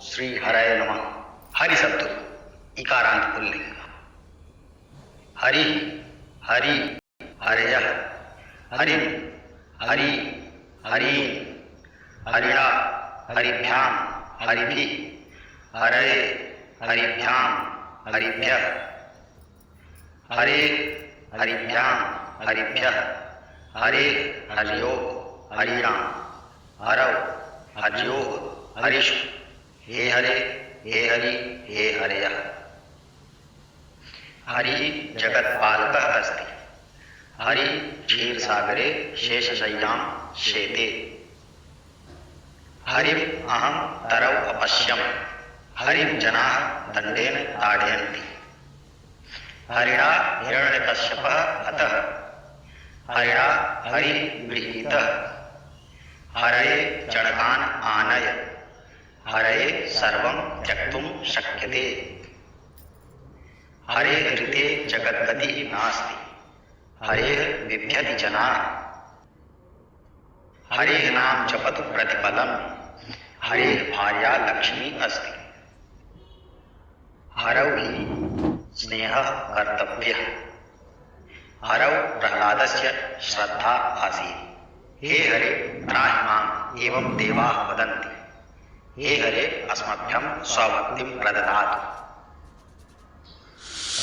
श्री हरये नमः। हरि शब्द इकारांत पुल्लिंग। हरि हरि हरयः हरिं हरि हरि हरिणा हरिभ्यां हरिभिः हरये हरिभ्यां हरिभ्यः हरे हरिभ्यां हरिभ्यः हरे हरियो हरिणाम हरौ हरियो हरिषु हे हरे हे हरि हे हरयः। हरि जगत्पालकः अस्ति। हरि क्षीरसागरे शेषशय्यां शेते। हरिम् अहं तरौ अपश्यम्। हरिं जनाः दण्डेन ताडयन्ति। हरिणा हिरण्यकश्यपः हतः। हरिणा हरिः गृहीतः। हरये चणकान् आनय। हरये सर्वं त्यक्तुं शक्यते। हरेः ऋते जगद्गतिः नास्ति। हरेः बिभ्यति जनाः। हरेः नाम जपतु प्रतिपदम्। हरेः भार्या लक्ष्मी अस्ति। हरौ हि स्नेहः कर्तव्यः। हरौ प्रह्लादस्य श्रद्धा आसीत्। हे हरे त्राहि माम् एवं देवाः वदन्ति। हे हरे अस्मभ्यं स्वभक्तिं प्रददातु।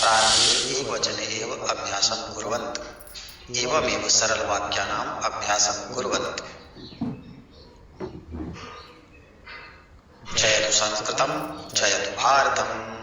प्रारम्भे एकवचने एव अभ्यासं कुर्वन्तु। एवमेव सरलवाक्यानाम् अभ्यासं कुर्वन्तु। जयतु संस्कृतं जयतु भारतम्।